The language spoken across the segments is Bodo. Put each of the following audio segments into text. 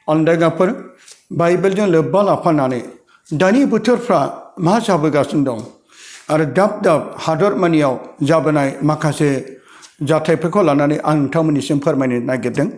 अनदायगाफोर बाइबेलजों लोब्बा लाफानानै दानि बोथोरफ्रा मा जाबोगासिनो दं आरो दाब दाब हादरमानियाव जाबोनाय माखासे जाथायफोरखौ लानानै आं नोंथांमोननिसिम फोरमायनो नागिरदों।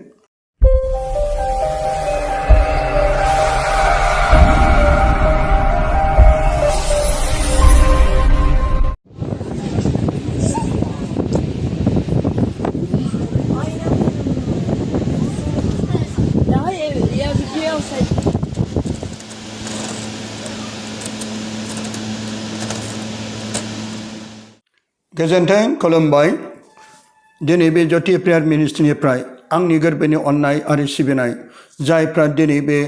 गोजोन्थों खुलुमबाय। दिनै बे ज्योति प्रेयार मिनिस्ट्रिनिफ्राय आंनि गोरबोनि अननाय आरो सिबिनाय जायफ्रा दिनै बे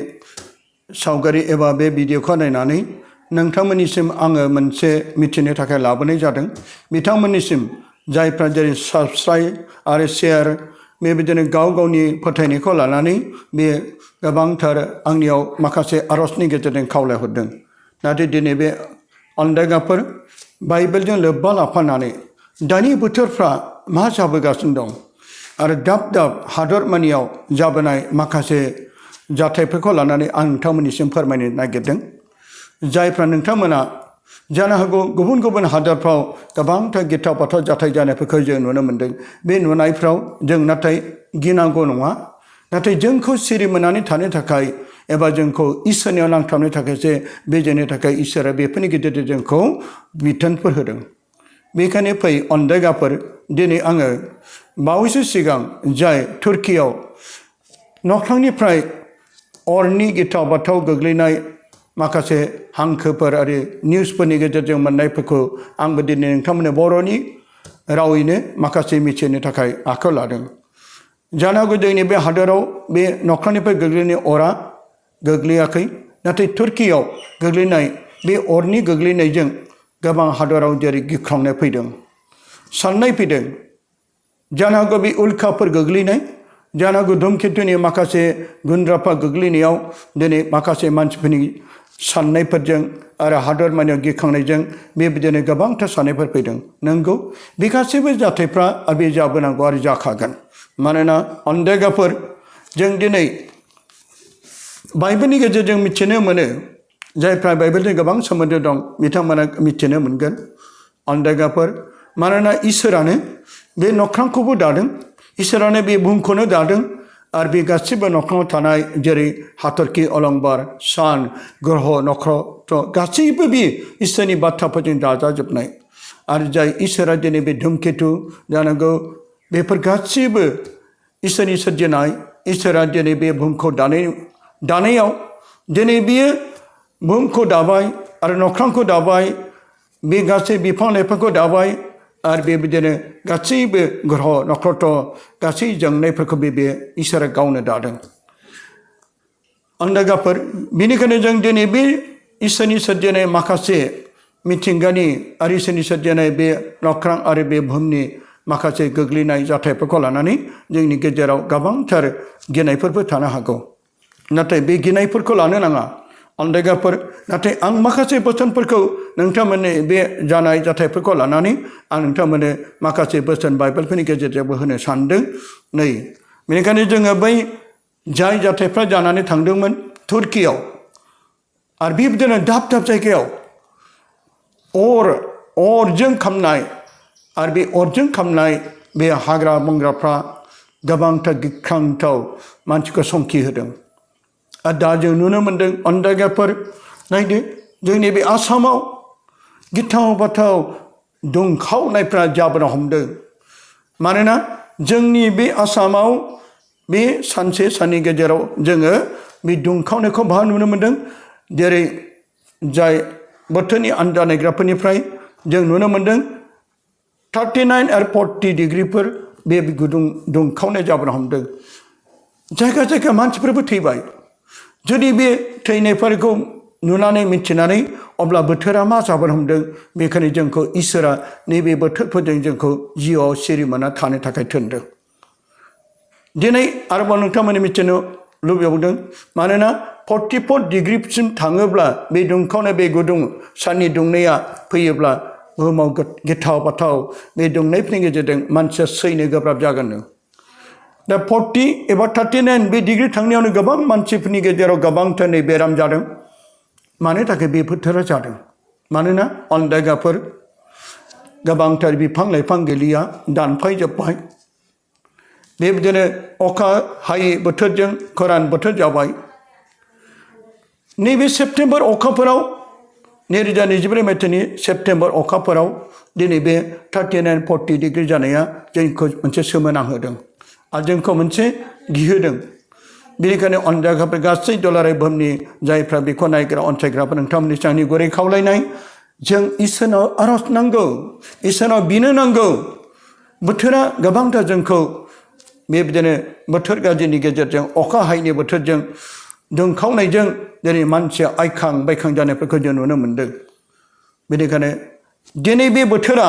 सावगारि एबा बे भिडिअखौ नायनानै नोंथांमोननिसिम आङो मोनसे मिथिनो थाखाय लाबोनाय जादों। बिथांमोननिसिम जायफ्रा जेरै साबस्क्राइब आरो शेयार बेबायदिनो गाव गावनि फोथायनायखौ लानानै बे गोबांथार आंनियाव माखासे आरजनि गेजेरजों खावलायहरदों। नाथाय दिनै बे अनदायगाफोर बाइबेलजों लोब्बा लाफानानै दानि बोथोरफ्रा मा जाबोगासिनो दं आरो दाब दाब हादरमानियाव जाबोनाय माखासे जाथायफोरखौ लानानै आं नोंथांमोननिसिम फोरमायनो नागिरदों। जायफ्रा नोंथांमोना जानो हागौ गुबुन गुबुन हादरफ्राव गोबांथार गिथाव बाथाव जाथाय जानायफोरखौ जों नुनो मोन्दों। बे नुनायफ्राव जों नाथाय गिनांगौ नङा, नाथाय जोंखौ सिरि मोननानै थानो थाखाय एबा जोंखौ इसोरनियाव नांथाबनो थाखायसो बेजेनो थाखाय इसोरा बेफोरनि गेजेरजों जोंखौ बिथोनफोर होदों। बेखायनो फै अनदायगाफोर दिनै आङो बावैसो सिगां जाय तुर्कीयाव नख्रांनिफ्राय अरनि गिथाव बाथाव गोग्लैनाय माखासे हांखोफोर आरो निउसफोरनि गेजेरजों मोननायफोरखौ आंबो दिनै नोंथांमोननो बर'नि रावैनो माखासे मिथिनो थाखाय आखायाव लादों। जानो हागौ जोंनि बे हादोराव बे नख्रांनिफ्राय गोग्लैनाय अरा गोग्लैयाखै, नाथाय तुर्कीयाव गोग्लैनाय बे अरनि गोग्लैनायजों गोबां हादराव जेरै गिख्रंनाय फैदों, साननाय फैदों। जानो हागौ बे उल्खाफोर गोग्लैनाय, जानो हागौ धुमकेतुनि माखासे गुन्द्राफा गोग्लैनायाव दिनै माखासे मानसिफोरनि साननायफोरजों आरो हादरमानियाव गिखांनायजों बेबायदिनो गोबांथार साननायफोर फैदों। नंगौ, बे गासैबो जाथायफ्रा बे जाबोनांगौ आरो जाखागोन। मानोना अनदायगाफोर जों दिनै बाइबेलनि गेजेरजों मिथिनो मोनो, जायफ्रा बाइबेलजों गोबां सोमोन्दो दं बिथांमोना मिथिनो मोनगोन। अनदायगाफोर मानोना इसोरानो बे नख्रांखौबो दादों, इसोरानो बे बुहुमखौनो दादों आरो बे गासिबो नख्राङाव थानाय जेरै हाथरखि अलंबार सान ग्रह नक्षत्र गासैबो बे इसोरनि बाथ्राफोरजों दाजाजोबनाय। आरो जाय इसोरा दिनै बे धुमकेतु जानांगौ बेफोर गासैबो इसोरनि सोरजिनाय। इसोरा दिनै बे बुहुमखौ दानायाव दिनै बियो बुहुमखौ दाबाय आरो नख्रांखौ दाबाय, बे गासै बिफां लाइफांखौ दाबाय आरो बेबायदिनो गासैबो ग्रह नक्षत्र गासै जोंनायफोरखौ बे इसोरा गावनो दादों। अनदायगाफोर बेनिखायनो जों दिनै बे इसोरनि सोरजिनाय माखासे मिथिंगानि आरो इसोरनि सोरजिनाय बे नख्रां आरो बे बुहुमनि माखासे गोग्लैनाय जाथायफोरखौ लानानै जोंनि गेजेराव गोबांथार गिनायफोरबो थानो हागौ। नाथाय बे गिनायफोरखौ लानो नाङा अनदायगाफोर। नाथाय आं माखासे बोसोनफोरखौ नोंथांमोननि बे जानाय जाथायफोरखौ लानानै आं नोंथांमोननो माखासे बोसोन बाइबेलफोरनि गेजेरजोंबो होनो सानदों। बेनिखायनो जोङो बै जाय जाथायफ्रा जानानै थांदोंमोन तुर्कीयाव आरो बेबायदिनो दाब दाब जायगायाव अरजों खामनाय आरो बे अरजों खामनाय बे हाग्रा बंग्राफ्रा गोबांथार गिख्रांथाव मानसिखौ संखि होदों। आरो दा जों नुनो मोन्दों अनदायगाफोर नायदो जोंनि बे आसामाव गिथाव बाथाव दुंखावनायफ्रा जाबोनो हमदों। मानोना जोंनि बे आसामाव बे सानसे साननि गेजेराव जोङो बे दुंखावनायखौ बाहा नुनो मोन्दों। जेरै जाय बोथोरनि आन्दाज नायग्राफोरनिफ्राय जों नुनो मोन्दों 39 आरो 40 डिग्रिफोर बे गुदुं दुंखावनाय जाबोनो हमदों। जायगा जायगा मानसिफोरबो थैबाय। जुदि बे थैनायफोरखौ नुनानै मिथिनानै अब्ला बोथोरा मा जाबोनो हमदों, बेखायनो जोंखौ इसोरा नैबे बोथोरफोरजों जोंखौ जिउआव सिरि मोनना थानो थाखाय थिनदों। दिनै आरोबाव नोंथांमोननि मिथिनो लुबैबावदों, मानोना 44 डिग्रिसिम थाङोब्ला बे दुंखावनाय बे गुदुं साननि दुंनाया फैयोब्ला बुहुमाव गिथाव बाथाव बे दुंनायफोरनि गेजेरजों मानसिया सैनो गोब्राब जागोन। दा 40 एबा 39 बे डिग्री थांनायावनो गोबां मानसिफोरनि गेजेराव गोबांथार नै बेराम जादों मानो थाखाय बे बोथोरा जादों मानोना जायगाफोर गोबांथार बिफां लाइफां गैलिया दानफायजोब्बाय बेबायदिनो अखा हायै बोथोरजों खरान बोथोर जाबाय नैबे सेप्तेम्बर अखाफोराव 2024 मायथाइनि सेप्तेम्बर अखाफोराव दिनै बे 39-40 डिग्री जानाया जोंखौ मोनसे सोमोनांहोदों आरो जोंखौ मोनसे गिहोदों बेनिखायनो जायगाफोर गासै दुलाराय बुहुमनि जायफ्रा बेखौ नायग्रा अनसायग्राफोर नोंथांमोननि आंनि गुरै खावलायनाय जों इसोरनाव आरज नांगौ इसोरनाव बिनो नांगौ बोथोरा गोबांथार जोंखौ बेबायदिनो बोथोर गाज्रिनि गेजेरजों अखा हायैनि बोथोरजों दुंखावनायजों दिनै मानसिया आइखां बायखां जानायफोरखौ जों नुनो मोन्दों बेनिखायनो दिनै बे बोथोरा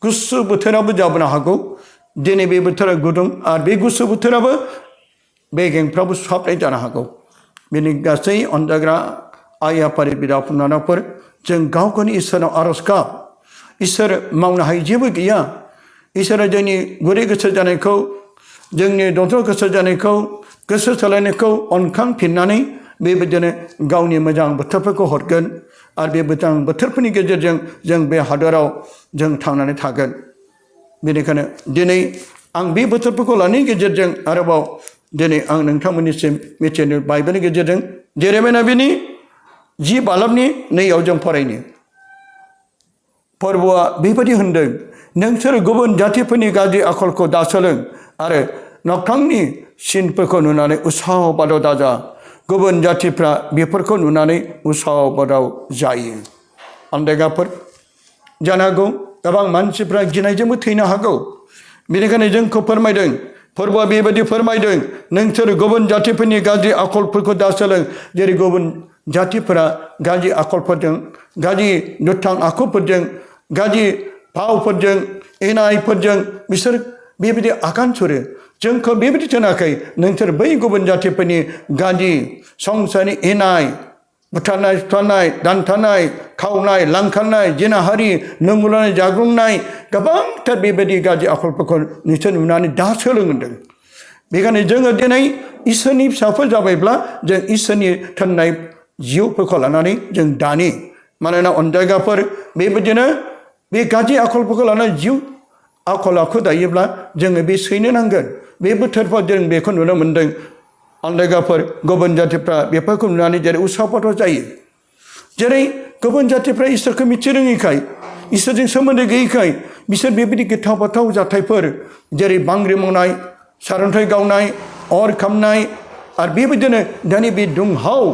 गुसु बोथोराबो जाबोनो हागौ दिनै बे बोथोरा गुदुं आरो बे गुसु बोथोराबो बेगेंफ्राबो सुहाबनाय जानो हागौ बेनि गासै अनजाग्रा आइ आफारि बिदा फंबायफोर जों गाव गावनि इसोरनाव आरज गाब इसोर मावनो हायै जेबो गैया इसोरा जोंनि गुरै गोसो जानायखौ जोंनि दंथर गोसो जानायखौ गोसो सोलायनायखौ अनखांफिननानै बेबायदिनो गावनि मोजां बोथोरफोरखौ हरगोन आरो बे मोजां बोथोरफोरनि गेजेरजों जों बे हादराव जों थांनानै थागोन बेनिखायनो दिनै आं बे बोथोरफोरखौ लानायनि गेजेरजों आरोबाव दिनै आं नोंथांमोननिसिम मिथिनो बाइबेलनि गेजेरजों जेरेमिया बिनि 10 बालाबनि 2 जों फरायनो फोरबोआ बेबायदि होनदों नोंसोर गुबुन जातिफोरनि गाज्रि आखलखौ दासोलों आरो नख्रांनि सिनफोरखौ नुनानै उसाव बादाव दाजा गुबुन जातिफ्रा बेफोरखौ नुनानै उसाव बादाव जायो अनजायगाफोर जानो हागौ गोबां मानसिफ्रा गिनायजोंबो थैनो हागौ बेनिखायनो जोंखौ फोरमायदों फोरबोआ बेबायदि फोरमायदों नोंसोर गुबुन जातिफोरनि गाज्रि आखलफोरखौ दासोलों जेरै गुबुन जातिफोरा गाज्रि आखलफोरजों गाज्रि दुथां आखुफोरजों गाज्रि फावफोरजों एनायफोरजों बिसोर बेबायदि आगान सुरो जोंखौ बेबायदि थिनाखै नोंसोर बै गुबुन जातिफोरनि गाज्रि संसारनि एनाय बुथारनाय सुथारनाय दानथारनाय खावनाय लांखारनाय जिनाहारि नंगुलायनाय जाग्लुंनाय गोबांथार बेबायदि गाज्रि आखलफोरखौ नोंसोर नुनानै दा सोलोंदों बेखायनो जोङो दिनै इसोरनि फिसाफोर जाबायब्ला जों इसोरनि थोननाय जिउफोरखौ लानानै जों दानि मानोना अनजायगाफोर बेबायदिनो बे गाज्रि आखलफोरखौ लानानै जिउ आखल आखु दायोब्ला जोङो बे सैनो नांगोन बे बोथोरफ्राव जों बेखौ नुनो मोन्दों अनजायगाफोर गुबुन जातिफ्रा बेफोरखौ नुनानै जेरै उसाव-बादाव जायो जेरै गुबुन जातिफ्रा इसोरखौ मिथिरोङैखाय इसोरजों सोमोन्दो गैयैखाय बिसोर बेबायदि गिथाव बाथाव जाथायफोर जेरै बांग्रि मावनाय सारन्थाइ गावनाय अर खामनाय आरो बेबायदिनो दानि बे दुंहाव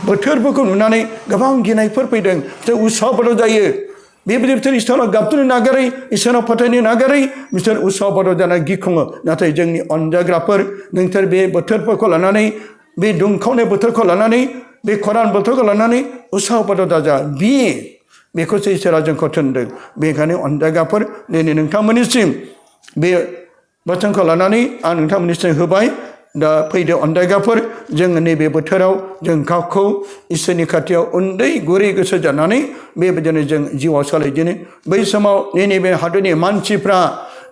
बोथोरफोरखौ नुनानै गोबां गिनायफोर फैदों जों उसाव-बादाव जायो बेबायदि बिसोर इसोराव गाबथुनो नागारै इसोराव फोथायनो नागारै बिसोर उसाव-बादाव जाना गिख्रङो नाथाय जोंनि अनजाग्राफोर नोंसोर बे बोथोरफोरखौ लानानै बे दुंखावनाय बोथोरखौ लानानै बे खरान बोथोरखौ लानानै उसाव-बादाव दाजा बेखौसो इसोरा जोंखौ थिनदों बेखायनो अनजाग्राफोर दिनै नोंथांमोननिसिम बे बाथ्राखौ लानानै आं नोंथांमोननिसिम होबाय दा फैदो अनजायगाफोर जोङो नैबे बोथोराव जों गावखौ इसोरनि खाथियाव उन्दै गुरै गोसो जानानै बेबायदिनो जों जिउआव सोलायजेनो बै समाव नैबे हादरनि मानसिफ्रा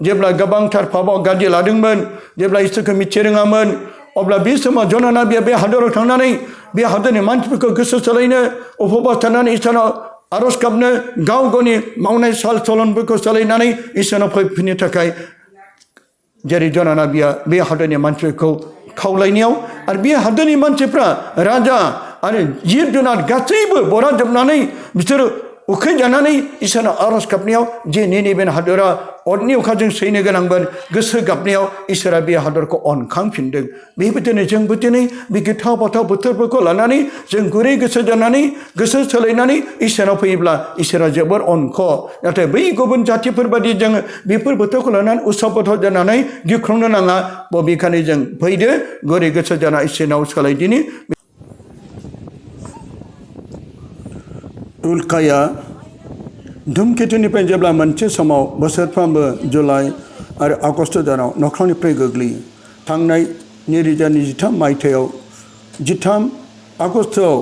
जेब्ला गोबांथार फाबाव गाज्रि लादोंमोन जेब्ला इसोरखौ मिथिरोङामोन अब्ला बे समाव जनानाबिया बे हादराव थांनानै बे हादरनि मानसिफोरखौ गोसो सोलायनो उपबास थानानै इसोरनाव आरज गाबनो गाव गावनि मावनाय साल चलनफोरखौ सोलायनानै इसोरनाव फैफिननो थाखाय जेरै जनानाबिया बे हादरनि मानसिफोरखौ खावलायनायाव आरो बे हादरनि मानसिफ्रा राजा आरो जिब जुनार गासैबो बराजोबनानै बिसोरो उखैजानानै इसोरनाव आरज गाबनायाव जे नैबे हादरा अरनि अखाजों सैनो गोनांमोन गोसो गाबनायाव इसोरा बे हादरखौ अनखांफिनदों बेबायदिनो जोंबो दिनै बे गिथाव बाथाव बोथोरफोरखौ लानानै जों गुरै गोसो जानानै गोसो सोलायनानै इसोराव फैयोब्ला इसोरा जोबोर अनख नाथाय बै गुबुन जातिफोर बादि जोङो बेफोर बोथोरखौ लानानै उसाव-बादाव जानानै गिख्रंनो नाङा बबेखानि जों फैदो गुरै गोसो जाना इसोरनाव सोलायदिनि उल्काया धुमकेतुनिफ्राय जेब्ला मोनसे समाव बोसोरफ्रोमबो जुलाइ आरो आगस्ट दानाव नख्रांनिफ्राय गोग्लैयो थांनाय 2023 मायथाइयाव 13 आगस्टआव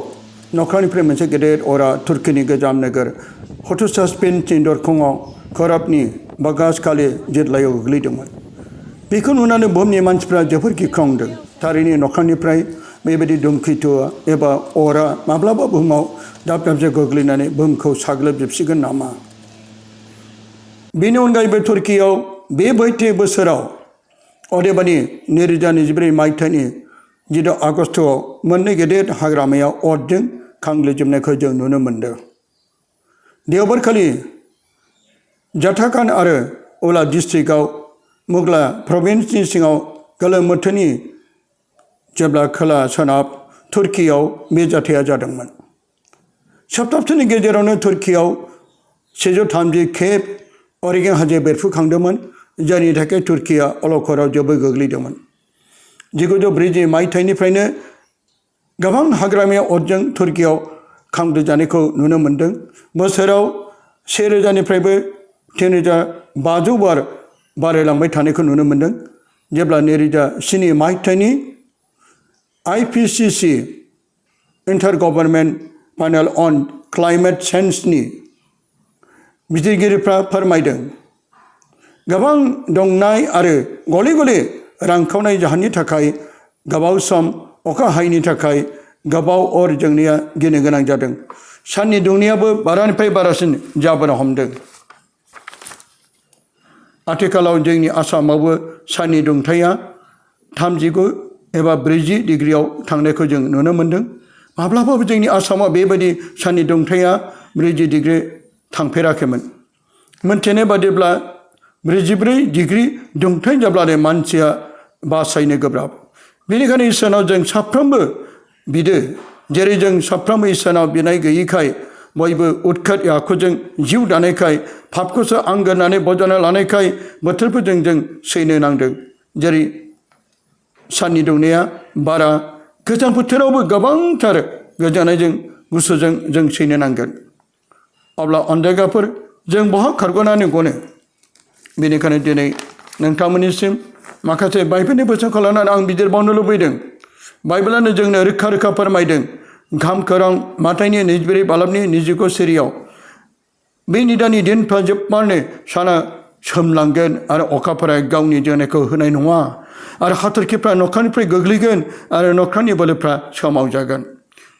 नख्रांनिफ्राय मोनसे गेदेर अरा तुर्कीनि गोजाम नोगोर हटुसा स्पेननि दरखंआव खराबनि बागासखालि जिल्लायाव गोग्लैदोंमोन बेखौ नुनानै बुहुमनि मानसिफ्रा जोबोर गिख्रंदों। थारैनो नख्रांनिफ्राय बेबायदि धुमकेतुआ एबा अरा माब्लाबा बुहुमाव दाब दाबसे गोग्लैनानै बुहुमखौ साग्लोबजोबसिगोन नामा? बेनि अनगायैबो तुर्कीयाव बे बोसोराव अदेबानि 2024 मायथाइनि 16 आगस्तआव मोननै गेदेर हाग्रामाया अरजों खामग्लिजोबनायखौ जों नुनो मोन्दों। देवबारखालि जाटाकान आरो उला डिस्ट्रिक्टआव मुगला प्रभिन्सनि सिङाव गोलोम बोथोरनि जेब्ला खोला सोनाब तुर्कीयाव बे जाथाया जादोंमोन। सप्ताहसेनि गेजेरावनो तुर्कीयाव 130 खेब अरगें हाजो बेरफ्रुखांदोंमोन, जायनि थाखाय तुर्कीया अलखदाव जोबोद गोग्लैदोंमन। 1940 मायथाइनिफ्रायनो गोबां हाग्रामाया अरजों तुर्कीयाव खामग्लिजानायखौ नुनो मोन्दों। बोसोराव 1000निफ्रायबो 3500 बार बारायलांबाय थानायखौ नुनो मोन्दों। जेब्ला 2007 मायथाइनि IPCC इन्टारगभार्नमेन्ट पेनेल अन क्लाइमेट चेन्जनि बिजिरगिरिफ्रा फोरमायदों, गोबां दुंनाय आरो गले गले रानखावनाय जाहोननि थाखाय गोबाव सम अखा हायैनि थाखाय गोबाव अर जोंनाया गिनो गोनां जादों। साननि दुंनायाबो बारानिफ्राय बारासिन जाबोनो हमदों। आथिखालाव जोंनि आसामावबो साननि दुंथाया 39 एबा 40 डिग्रियाव थांनायखौ जों नुनो मोन्दों। माब्लाबाबो जोंनि आसामाव बेबायदि साननि दुंथाया 40 डिग्रि थांफेराखैमोन। मोनथिनाय बादिब्ला 44 डिग्रि दुंथाय जाब्लानो मानसिया बासायनो गोब्राब। बेनिखायनो इसोरनाव जों साफ्रोमबो बिदो, जेरै जों साफ्रोमबो इसोरनाव बिनाय गैयैखाय बयबो उदखाट आखुजों जिउ दानायखाय पापखौसो आंगो होननानै बजबना लानायखाय बोथोरफोरजों जों सैनो नांदों। जेरै साननि दुंनाया बारा, गोजां बोथोरावबो गोबांथार गोजांनायजों गुसुजों जों सैनो नांगोन। अब्ला अनजायगाफोर जों बहा खारग'नानै गनो? बेनिखायनो दिनै नोंथांमोननिसिम माखासे बाइबेलनि बोसोनखौ लानानै आं बिजिरबावनो लुबैदों। बाइबेलानो जोंनो रोखा रोखा फोरमायदों। गाहाम खौरां माथाइनि 24 बालाबनि 29 सिरियाव बे निदाननि दिनफ्रा जोबबानो साना सोमलांगोन आरो अखाफोरा गावनि जोंनायखौ होनाय नङा आरो हाथरखिफ्रा नख्रांनिफ्राय गोग्लैगोन आरो नख्रांनि बोलोफ्रा सोमावजागोन।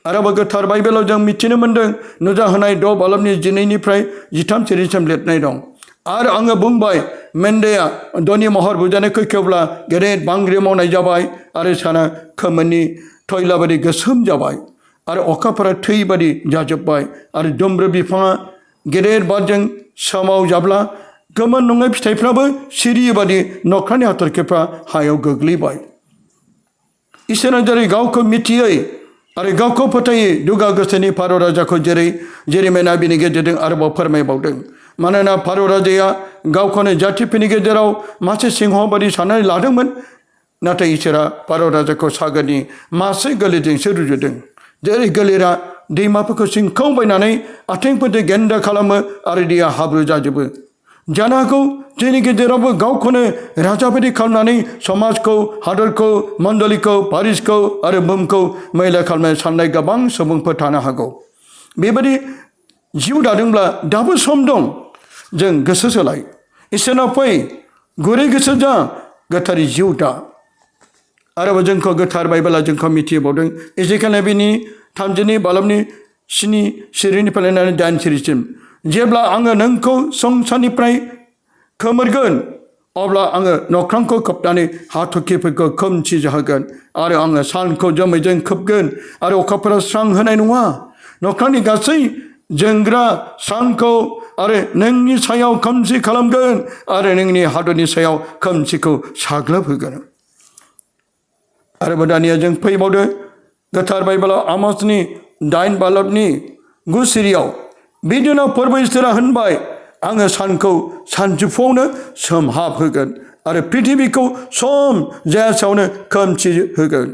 आरोबाव गोथार बाइबेलाव जों मिथिनो मोन्दों, नुजाहोनाय 6 बालाबनि 12निफ्राय 13 सिरिसिम लिरनाय दं। आरो आङो बुंबाय, मेन्देया दनि महर बुजानायखौ खेवब्ला गेदेर बांग्रि मावनाय जाबाय आरो साना खोमोननि थयला बादि गोसोम जाबाय आरो अखाफोरा थै बादि जाजोब्बाय आरो दुम्ब्रु बिफाङा गेदेर बारजों सोमावजाब्ला गोमोन नङै फिथाइफ्राबो सिरि बादि नख्रांनि हाथरखिफ्रा हायाव गोग्लैबाय। इसोरा जेरै गावखौ मिथियै आरो गावखौ फोथायै दुगा गोसोनि फारौ राजाखौ जेरेमियाया बिनि गेजेरजों आरोबाव फोरमायबावदों। मानोना फारौ राजाया गावखौनो जातिफोरनि गेजेराव मासे सिंह बादि साननानै लादोंमोन, नाथाय इसोरा फारौ राजाखौ सागरनि मासे गोलेरजोंसो रुजुदों। जेरै गोलेरा दैमाफोरखौ सिंखावबायनानै आथिंफोरजों गेन्दा खालामो आरो दैया हाब्रु जाजोबो। जानो हागौ जोंनि गेजेरावबो गावखौनो राजाबादि खालामनानै समाजखौ, हादरखौ, मण्डलिखौ, पारिसखौ आरो बुहुमखौ मैला खालामनो साननाय गोबां सुबुंफोर थानो हागौ। बेबायदि जिउ दादोंब्ला दाबो सम दं। जों गोसो सोलाय, इसोरनाव फै, गुरै गोसो जा, गोथारै जिउ दा। आरोबाव जोंखौ गोथार बाइबेला जोंखौ मिथिबावदों। एजेकिएल नबीनि 32 बालाबनि 7 सिरिनिफ्राय लानानै 8 सिरिसिम, जेब्ला आङो नोंखौ संसारनिफ्राय खोमोरगोन, अब्ला आङो नख्रांखौ खोबनानै हाथरखिफोरखौ खोमसि जाहोगोन आरो आङो सानखौ जोमैजों खोबगोन आरो अखाफोरा स्रां होनाय नङा। नख्रांनि गासै जोंग्रा स्रांखौ आरो नोंनि सायाव खोमसि खालामगोन आरो नोंनि हादरनि सायाव खोमसिखौ साग्लोबहोगोन। आरोबाव दानिया जों फैबावदो गोथार बाइबेलाव आमोसनि 8 बालाबनि 9 सिरियाव, बे दिनाव फोरबो इसोरा होनबाय, आङो सानखौ सानजौफुआवनो सोमहाबहोगोन आरो पृथिबीखौ सम जायासेयावनो खोमसि होगोन।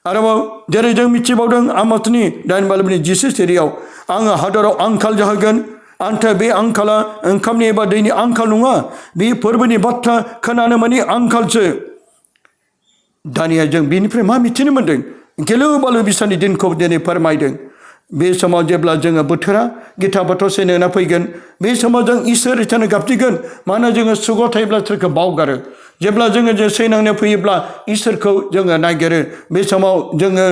आरोबाव जेरै जों मिथिबावदों आमोसनि 8 बालाबनि 10 सिरियाव, आङो हादराव आंखाल जाहोगोन। नाथाय बे आंखाला ओंखामनि एबा दैनि आंखाल नङा, बे फोरबोनि बाथ्रा खोनानो मोनि आंखालसो। दानिया जों बेनिफ्राय मा मिथिनो मोन्दों? गिलु बालु बिसानि दिनखौ दिनै फोरमायदों। बे समाव जेब्ला जोङो बोथोरा गिथा बाथौ सैनायना फैगोन बे समाव जों इसोर इसोरनो गाबज्रिगोन मानो जोङो सुखआव थायोब्ला इसोरखौ बावगारो जेब्ला जोङो जे सैनांनो फैयोब्ला इसोरखौ जोङो नागिरो बे समाव जोङो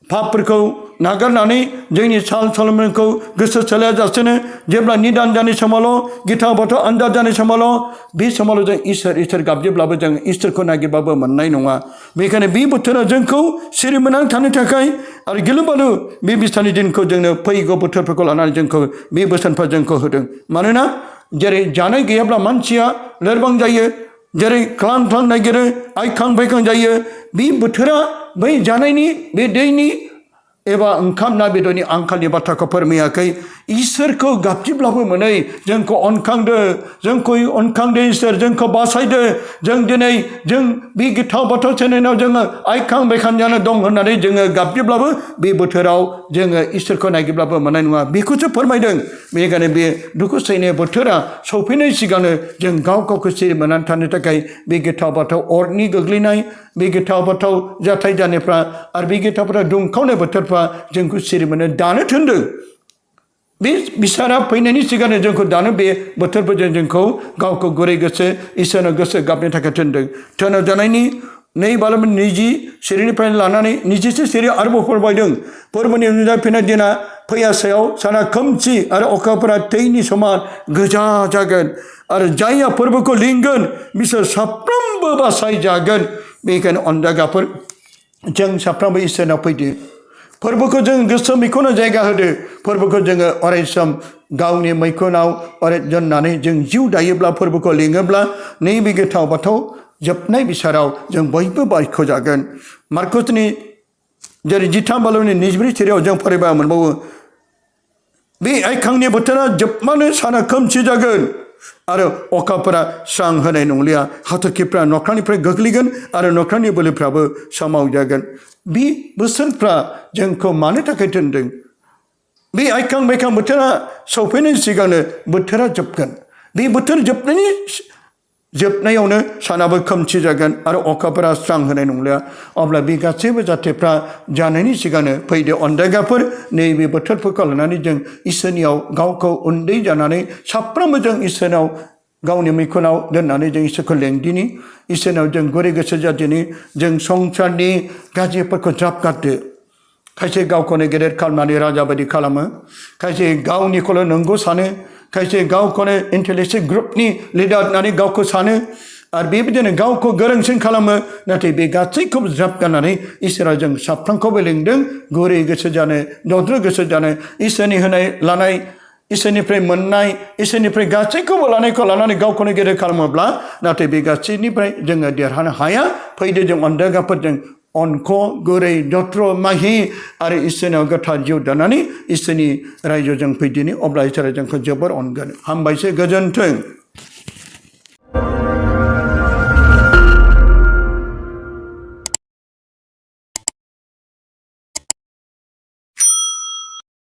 पापफोरखौ नागारनानै जोंनि साल सलमनखौ गोसो सोलायाजासेनो जेब्ला निदान जानाय समावल' गिथा बाथौ आनजाद जानाय समावल' बे समावल' जों इसोर गाबज्रिब्लाबो जों इसोरखौ नागिरबाबो मोननाय नङा बेखायनो बे बोथोरा जोंखौ सिरि मोननानै थानो थाखाय आरो गिलु बालु बे बिसानि दिनखौ जोंनो फैगौ बोथोरफोरखौ लानानै जोंखौ बे बोसोनफोर जोंखौ होदों मानोना जेरै जानाय गैयाब्ला मानसिया लोरबां जायो जेरै ख्लां ख्लां नागिरो आइखां बायखां जायो बे बोथोरा बै जानायनि बे दैनि एबा ओंखाम ना बेदरनि आंखालनि बाथ्राखौ फोरमायाखै इसोरखौ गाबज्रिब्लाबो मोनै जोंखौ अनखांदो इसोर जोंखौ बासायदो जों दिनै जों बे गिथाव बाथौ सैनायाव जोङो आइखां बायखां जाना दं होननानै जोङो गाबज्रिब्लाबो बे बोथोराव जोङो इसोरखौ नागिरब्लाबो मोननाय नङा बेखौसो फोरमायदों बेनिखायनो बे दुखु सैनाय बोथोरा सौफैनाय सिगांनो जों गावखौ सिरि मोननानै थानो थाखाय बे गिथाव बाथौ अरनि गोग्लैनाय बे गिथाव बाथौ जाथाय जानायफ्रा आरो बे गिथावफ्रा दुंखावनाय बोथोरफ्रा जोंखौ सिरि मोनो दानो थोनदों बे बिसारा फैनायनि सिगांनो जोंखौ दानो बे बोथोरफोरजों जोंखौ गावखौ गुरै गोसो इसोरनो गोसो गाबनो थाखाय थोनदों थोनो जानायनि 2 बालमोन 20 सिरिनिफ्राय लानानै 20 सिरि आरोबाव फोरमायदों फोरबोनि नुजाफैनाय दिना फैयासेयाव साना खोमसि आरो अखाफोरा थैनि समान गोजा जागोन आरो जायहा फोरबोखौ लिंगोन बिसोर साफ्रोमबो बासायजागोन बेखायनो अनजागाफोर जों साफ्रोमबो इसोरनाव फैदो फोरबोखौ जों गोसो मैखुनाव जायगा होदो फोरबोखौ जोङो अरायसम गावनि मैखुनाव अराय दोननानै जों जिउ दायोब्ला फोरबोखौ लिङोब्ला नैबे गिथाव बाथौ जोबनाय बिसाराव जों बयबो बायख'जागोन मार्कसनि जेरै 13 बालमनि 24 सिरियाव जों फरायबा मोनबावो बे आइखांनि बोथोरा जोबमानो साना खोमसि जागोन आरो अखाफोरा स्रां होनाय नंलिया हाथरखिफ्रा नख्रांनिफ्राय गोग्लैगोन आरो नख्रांनि बोलोफ्राबो सोमावजागोन बे बोसोनफ्रा जोंखौ मानो थाखाय दोनदों बे आइखां बायखां बोथोरा सौफैनायनि सिगांनो बोथोरा जोबगोन बे बोथोर जोबनायावनो सानाबो खोमसि जागोन आरो अखाफोरा स्रां होनाय नंलिया अब्ला बे गासैबो जाथायफ्रा जानायनि सिगांनो फैदो अनदायगाफोर नैबे बोथोरफोरखौ लानानै जों इसोरनियाव गावखौ उन्दै जानानै साफ्रोमबो जों इसोरनाव गावनि मैखुनाव दोननानै जों इसोरखौ लेंदिनि इसोरनाव जों गुरै गोसो जादिनि जों संसारनि गाज्रिफोरखौ ज्राब गारदो खायसे गावखौनो गेदेर खालामनानै राजा बायदि खालामो खायसे गावनिखौल' नंगौ सानो खायसे गावखौनो इन्टेलेक्चुवेल ग्रुपनि लिडार होननानै गावखौ सानो आरो बेबायदिनो गावखौ गोरोंसिन खालामो नाथाय बे गासैखौबो ज्राब गारनानै इसोरा जों साफ्रोमखौबो लिंदों गुरै गोसो जानो दद्र गोसो जानो इसोरनि होनाय लानाय इसोरनिफ्राय मोननाय इसोरनिफ्राय गासैखौबो लानायखौ लानानै गावखौनो गेदेर खालामोब्ला नाथाय बे गासैनिफ्राय जोङो देरहानो हाया फैदो जों अनदायगाफोरजों अनख गुरै दद्र माहि आरो इसोरनाव गोथार जिउ दानानै इसोरनि रायजोजों फैदिनि अब्ला इसोरा जोंखौ जोबोर अनगोन हामबायसै गोजोन्थों।